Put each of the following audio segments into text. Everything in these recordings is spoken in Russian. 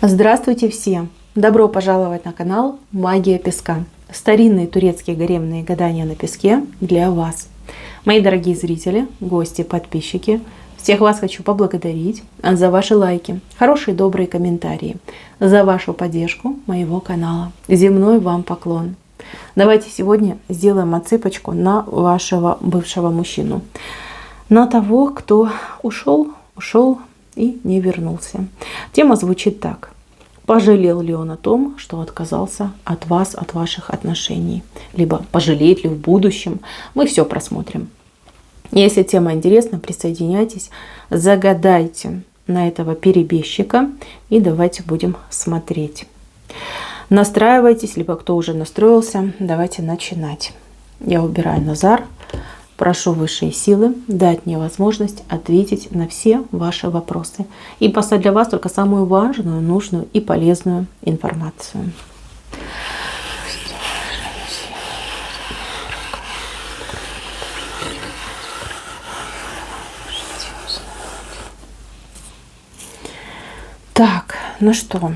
Здравствуйте все! Добро пожаловать на канал Магия Песка. Старинные турецкие гаремные гадания на песке для вас. Мои дорогие зрители, гости, подписчики, всех вас хочу поблагодарить за ваши лайки, хорошие добрые комментарии, за вашу поддержку моего канала. Земной вам поклон. Давайте сегодня сделаем отсыпочку на вашего бывшего мужчину. На того, кто ушел и не вернулся. Тема звучит так. Пожалел ли он о том, что отказался от вас, от ваших отношений? Либо пожалеет ли в будущем? Мы все просмотрим. Если тема интересна, присоединяйтесь, загадайте на этого перебежчика и давайте будем смотреть. Настраивайтесь, либо кто уже настроился, давайте начинать. Я убираю Назар. Прошу высшие силы дать мне возможность ответить на все ваши вопросы и послать для вас только самую важную, нужную и полезную информацию. Так, ну что,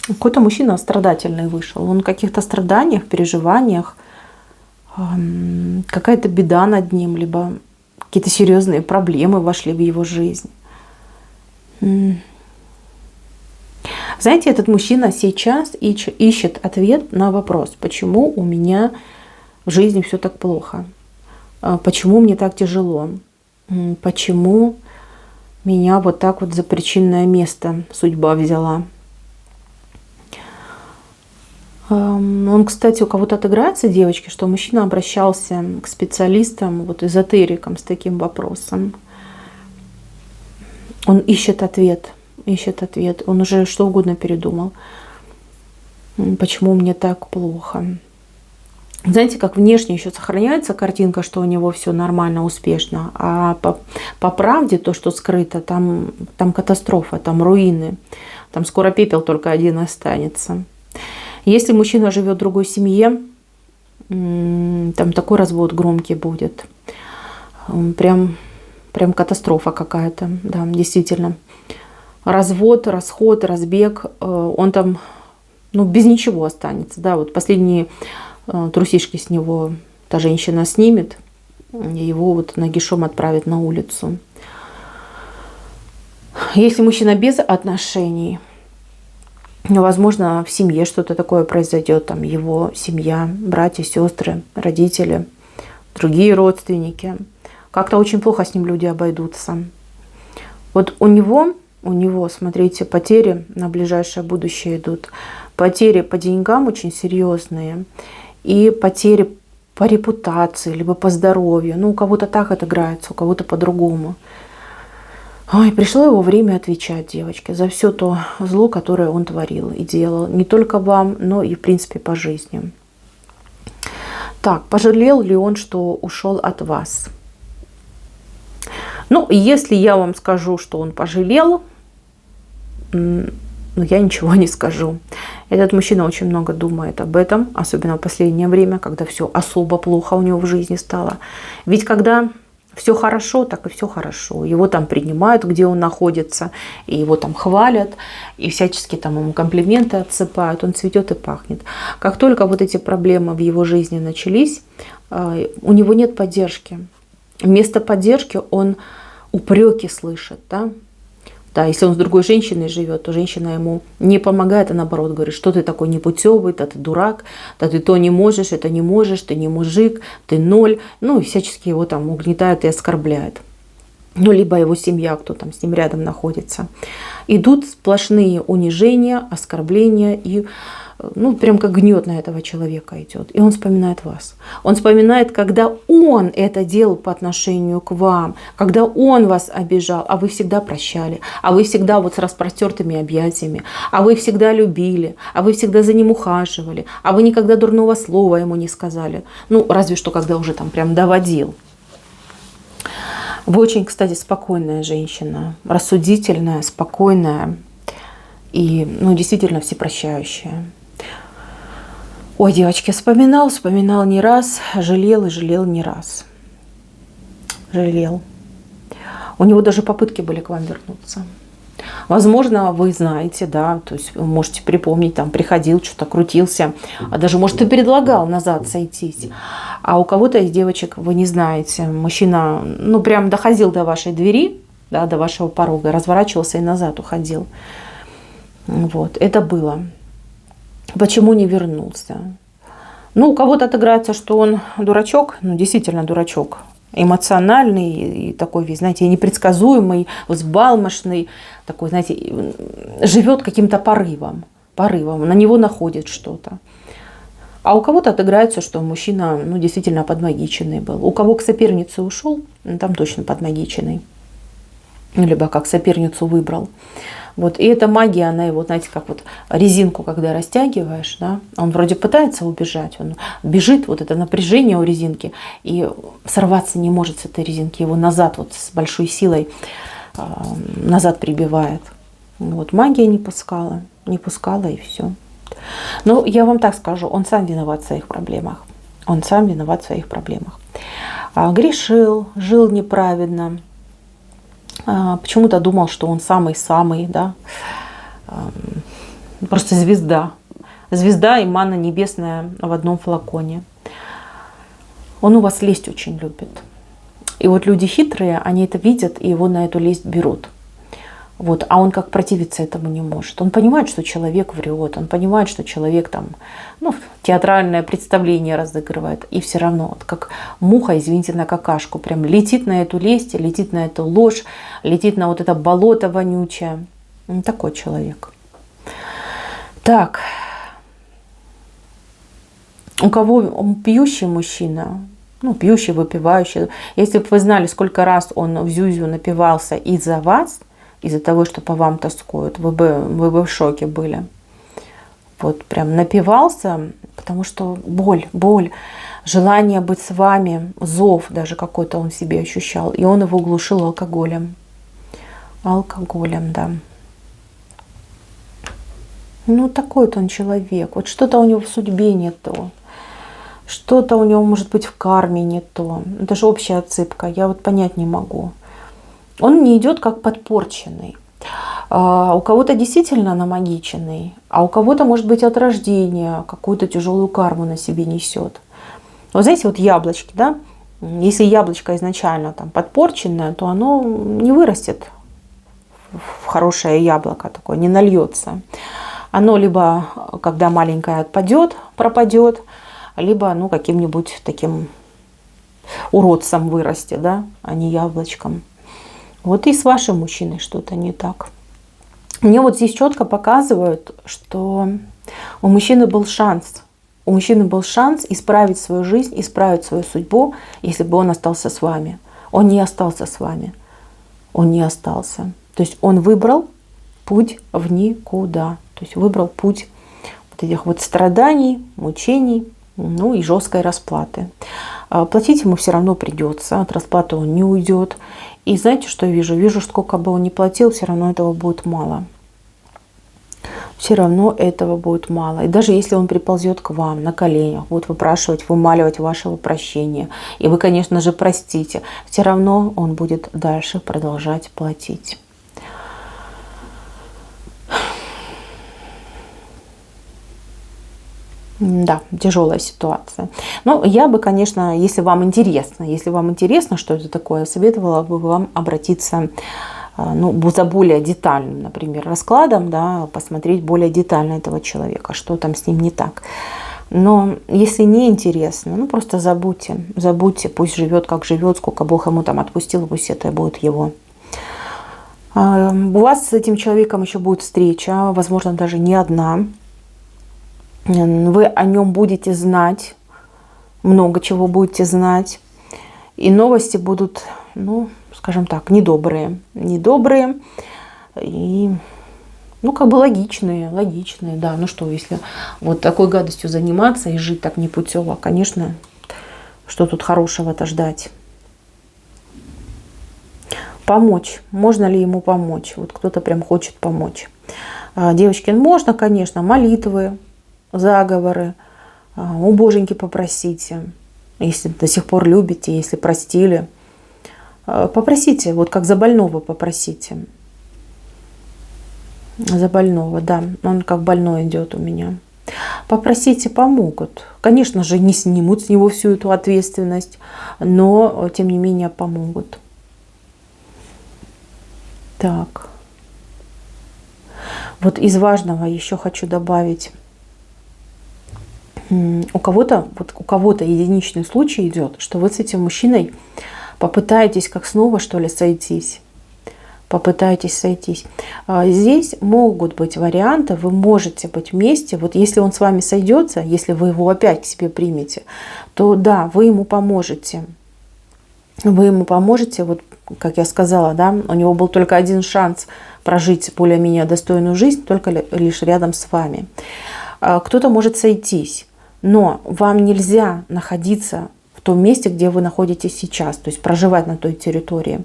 какой-то мужчина страдательный вышел. Он в каких-то страданиях, переживаниях, какая-то беда над ним, либо какие-то серьезные проблемы вошли в его жизнь. Знаете, этот мужчина сейчас ищет ответ на вопрос, почему у меня в жизни все так плохо, почему мне так тяжело, почему меня вот так вот за причинное место судьба взяла. Он, кстати, у кого-то отыграется, девочки, что мужчина обращался к специалистам, вот эзотерикам с таким вопросом. Он ищет ответ. Он уже что угодно передумал. Почему мне так плохо? Знаете, как внешне еще сохраняется картинка, что у него все нормально, успешно, а по правде то, что скрыто, там катастрофа, там руины, там скоро пепел только один останется. Если мужчина живет в другой семье, там такой развод громкий будет. Прям катастрофа какая-то, да, действительно. Развод, расход, разбег, он там без ничего останется. Да, вот последние трусишки с него та женщина снимет, и его вот нагишом отправит на улицу. Если мужчина без отношений, возможно, в семье что-то такое произойдет, там его семья, братья, сестры, родители, другие родственники. Как-то очень плохо с ним люди обойдутся. Вот у него, смотрите, потери на ближайшее будущее идут. Потери по деньгам очень серьезные. И потери по репутации, либо по здоровью. У кого-то так отыграется, у кого-то по-другому. Ой, пришло его время отвечать, девочки, за все то зло, которое он творил и делал. Не только вам, но и, в принципе, по жизни. Так, пожалел ли он, что ушел от вас? Если я вам скажу, что он пожалел, я ничего не скажу. Этот мужчина очень много думает об этом, особенно в последнее время, когда все особо плохо у него в жизни стало. Ведь когда все хорошо, так и все хорошо. Его там принимают, где он находится, и его там хвалят, и всячески там ему комплименты отсыпают. Он цветет и пахнет. Как только вот эти проблемы в его жизни начались, у него нет поддержки. Вместо поддержки он упреки слышит. Да, если он с другой женщиной живет, то женщина ему не помогает, а наоборот говорит, что ты такой непутевый, да ты дурак, да ты то не можешь, это не можешь, ты не мужик, ты ноль. И всячески его там угнетают и оскорбляют. Либо его семья, кто там с ним рядом находится. Идут сплошные унижения, оскорбления и прям как гнет на этого человека идет. И он вспоминает вас. Он вспоминает, когда он это делал по отношению к вам, когда он вас обижал, а вы всегда прощали, а вы всегда вот с распростертыми объятиями, а вы всегда любили, а вы всегда за ним ухаживали, а вы никогда дурного слова ему не сказали. Разве что когда уже там прям доводил. Вы очень, кстати, спокойная женщина, рассудительная, спокойная и действительно всепрощающая. Ой, девочки, вспоминал не раз, жалел и жалел не раз. Жалел. У него даже попытки были к вам вернуться. Возможно, вы знаете, да, то есть вы можете припомнить, там приходил, что-то крутился, а даже, может, и предлагал назад сойтись. А у кого-то из девочек вы не знаете, мужчина, ну, прям доходил до вашей двери, да, до вашего порога, разворачивался и назад уходил. Вот, это было. Почему не вернулся? Ну, у кого-то отыграется, что он дурачок, ну, действительно дурачок, эмоциональный и такой весь, знаете, непредсказуемый, взбалмошный, такой, знаете, живет каким-то порывом, на него находит что-то. А у кого-то отыграется, что мужчина, ну, действительно подмагиченный был. У кого к сопернице ушел, там точно подмагиченный. Либо как соперницу выбрал. Вот. И эта магия, она его, знаете, как вот резинку, когда растягиваешь, да, он вроде пытается убежать, он бежит, вот это напряжение у резинки, и сорваться не может с этой резинки, его назад вот с большой силой назад прибивает. Вот. Магия не пускала и все. Но я вам так скажу, он сам виноват в своих проблемах. Он сам виноват в своих проблемах. Грешил, жил неправедно. Почему-то думал, что он самый-самый, да, просто звезда. Звезда и манна небесная в одном флаконе. Он у вас лесть очень любит. И вот люди хитрые, они это видят и его на эту лесть берут. Вот. А он как противиться этому не может. Он понимает, что человек врет, он понимает, что человек там, ну, театральное представление разыгрывает. И все равно, вот как муха, извините, на какашку, прям летит на эту лесть, летит на эту ложь, летит на вот это болото вонючее. Такой человек. Так. У кого он пьющий мужчина, ну, пьющий, выпивающий. Если бы вы знали, сколько раз он в зюзю напивался из-за вас, из-за того, что по вам тоскуют, вы бы в шоке были. Вот прям напивался, потому что боль, желание быть с вами, зов даже какой-то он в себе ощущал. И он его глушил алкоголем. Алкоголем, да. Ну, такой-то он человек. Вот что-то у него в судьбе не то. Что-то у него, может быть, в карме не то. Это же общая отсыпка. Я вот понять не могу. Он не идет как подпорченный. У кого-то действительно намагиченный, а у кого-то, может быть, от рождения какую-то тяжелую карму на себе несет. Вот знаете, вот яблочки, да? Если яблочко изначально там подпорченное, то оно не вырастет в хорошее яблоко такое, не нальется. Оно либо, когда маленькое отпадет, пропадет, либо, ну, каким-нибудь таким уродцем вырастет, да, а не яблочком. Вот и с вашим мужчиной что-то не так. Мне вот здесь четко показывают, что у мужчины был шанс. У мужчины был шанс исправить свою жизнь, исправить свою судьбу, если бы он остался с вами. Он не остался с вами. Он не остался. То есть он выбрал путь в никуда. То есть выбрал путь вот этих вот страданий, мучений, ну и жесткой расплаты. Платить ему все равно придется. От расплаты он не уйдет. И знаете, что я вижу? Вижу, сколько бы он ни платил, все равно этого будет мало. Все равно этого будет мало. И даже если он приползет к вам на коленях, будет выпрашивать, вымаливать вашего прощения, и вы, конечно же, простите, все равно он будет дальше продолжать платить. Да, тяжелая ситуация. Но я бы, конечно, если вам интересно, что это такое, советовала бы вам обратиться, ну, за более детальным, например, раскладом, да, посмотреть более детально этого человека, что там с ним не так. Но если не интересно, ну, просто забудьте, пусть живет, как живет, сколько Бог ему там отпустил, пусть это будет его. У вас с этим человеком еще будет встреча, возможно, даже не одна. Вы о нем будете знать, много чего будете знать. И новости будут, ну, скажем так, недобрые. И, ну, как бы логичные, да. Ну что, если вот такой гадостью заниматься и жить так непутево, конечно, что тут хорошего-то ждать? Помочь. Можно ли ему помочь? Вот кто-то прям хочет помочь. Девочки, можно, конечно, молитвы, заговоры, у Боженьки попросите, если до сих пор любите, если простили, попросите, вот как за больного попросите. За больного, да. Он как больной идет у меня. Попросите, помогут. Конечно же, не снимут с него всю эту ответственность, но, тем не менее, помогут. Так. Вот из важного еще хочу добавить. У кого-то единичный случай идет, что вы с этим мужчиной попытаетесь как снова, что ли, сойтись. Попытайтесь сойтись. Здесь могут быть варианты, вы можете быть вместе. Вот если он с вами сойдется, если вы его опять к себе примете, то да, вы ему поможете. Вы ему поможете, вот как я сказала, да, у него был только один шанс прожить более-менее достойную жизнь, только лишь рядом с вами. Кто-то может сойтись, но вам нельзя находиться в том месте, где вы находитесь сейчас, то есть проживать на той территории.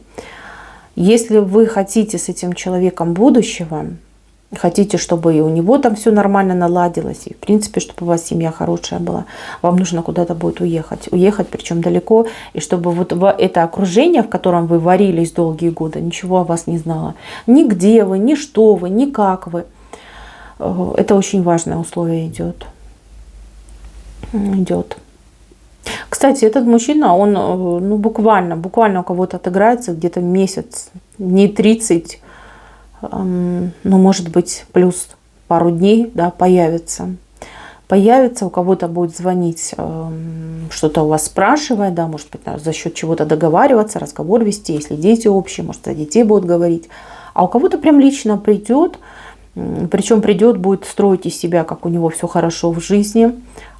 Если вы хотите с этим человеком будущего, хотите, чтобы и у него там все нормально наладилось, и в принципе, чтобы у вас семья хорошая была, вам нужно куда-то будет уехать. Уехать, причем далеко, и чтобы вот это окружение, в котором вы варились долгие годы, ничего о вас не знало. Ни где вы, ни что вы, ни как вы. Это очень важное условие идет. Кстати, этот мужчина, он ну, буквально у кого-то отыграется где-то месяц, дней 30, ну, может быть, плюс пару дней, да, появится. Появится, у кого-то будет звонить, что-то у вас спрашивая, да, может быть, за счет чего-то договариваться, разговор вести, если дети общие, может, за детей будут говорить. А у кого-то прям лично придет, причем придет, будет строить из себя, как у него все хорошо в жизни.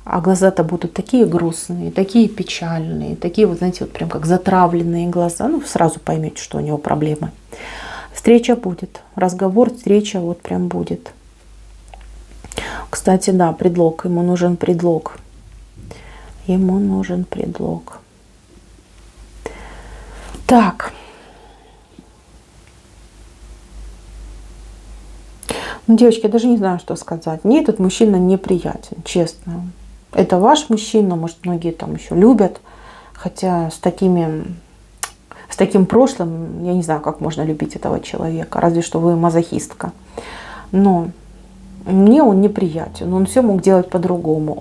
А глаза-то будут такие грустные, такие печальные, такие, вот знаете, вот прям как затравленные глаза. Ну, вы сразу поймете, что у него проблемы. Встреча будет, разговор, встреча вот прям будет. Кстати, да, предлог, ему нужен предлог. Ему нужен предлог. Так. Ну, девочки, я даже не знаю, что сказать. Мне этот мужчина неприятен, честно. Это ваш мужчина, может, многие там еще любят, хотя с таким прошлым, я не знаю, как можно любить этого человека, разве что вы мазохистка. Но мне он неприятен, он все мог делать по-другому.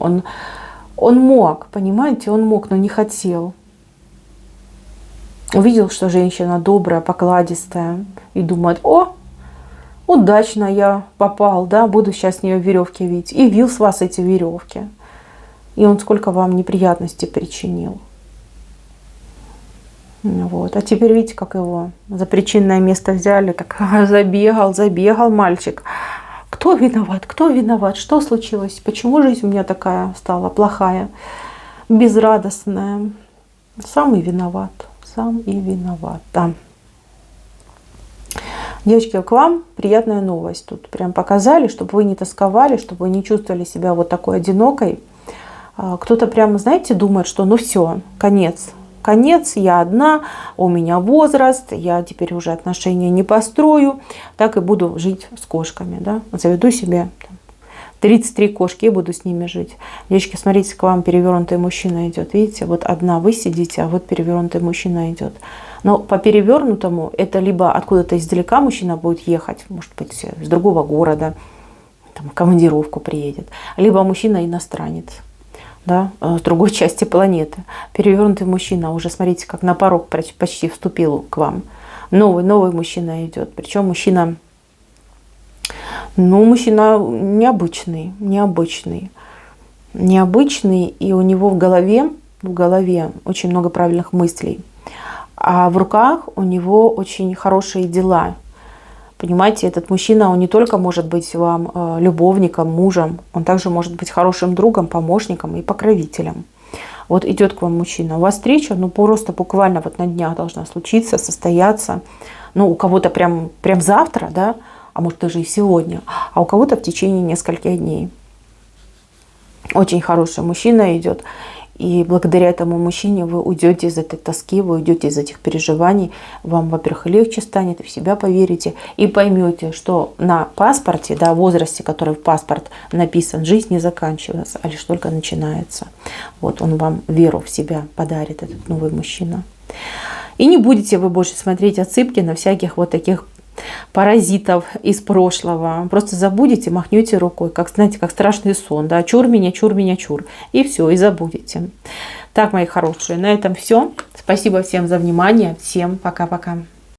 Он мог, понимаете, он мог, но не хотел. Увидел, что женщина добрая, покладистая, и думает: о, удачно я попал, да, буду сейчас с нее веревки вить. И вил с вас эти веревки. И он сколько вам неприятностей причинил. Вот. А теперь видите, как его за причинное место взяли. Так забегал мальчик. Кто виноват? Кто виноват? Что случилось? Почему жизнь у меня такая стала плохая, безрадостная? Сам и виноват. Сам и виноват. Да. Девочки, к вам приятная новость. Тут прям показали, чтобы вы не тосковали, чтобы вы не чувствовали себя вот такой одинокой. Кто-то прямо, знаете, думает, что ну все, конец, я одна, у меня возраст, я теперь уже отношения не построю, так и буду жить с кошками, да, заведу себе 33 кошки и буду с ними жить. Девочки, смотрите, к вам перевернутый мужчина идет, видите, вот одна вы сидите, а вот перевернутый мужчина идет. Но по перевернутому это либо откуда-то издалека мужчина будет ехать, может быть, с другого города, там, в командировку приедет, либо мужчина иностранец. Да, с другой части планеты. Перевернутый мужчина уже, смотрите, как на порог почти вступил к вам. Новый мужчина идет. Причем мужчина необычный, и у него в голове очень много правильных мыслей. А в руках у него очень хорошие дела. Понимаете, этот мужчина, он не только может быть вам любовником, мужем, он также может быть хорошим другом, помощником и покровителем. Вот идет к вам мужчина. У вас встреча, ну просто буквально вот на днях должна случиться, состояться. Ну, у кого-то прям завтра, да, а может даже и сегодня, а у кого-то в течение нескольких дней. Очень хороший мужчина идет. И благодаря этому мужчине вы уйдете из этой тоски, вы уйдете из этих переживаний. Вам, во-первых, легче станет, и в себя поверите. И поймете, что на паспорте, да, в возрасте, который в паспорт написан, жизнь не заканчивается, а лишь только начинается. Вот он вам веру в себя подарит, этот новый мужчина. И не будете вы больше смотреть отсыпки на всяких вот таких паразитов из прошлого. Просто забудете, махнете рукой, как, знаете, как страшный сон. Да? Чур меня, чур меня, чур. И все, и забудете. Так, мои хорошие, на этом все. Спасибо всем за внимание. Всем пока-пока.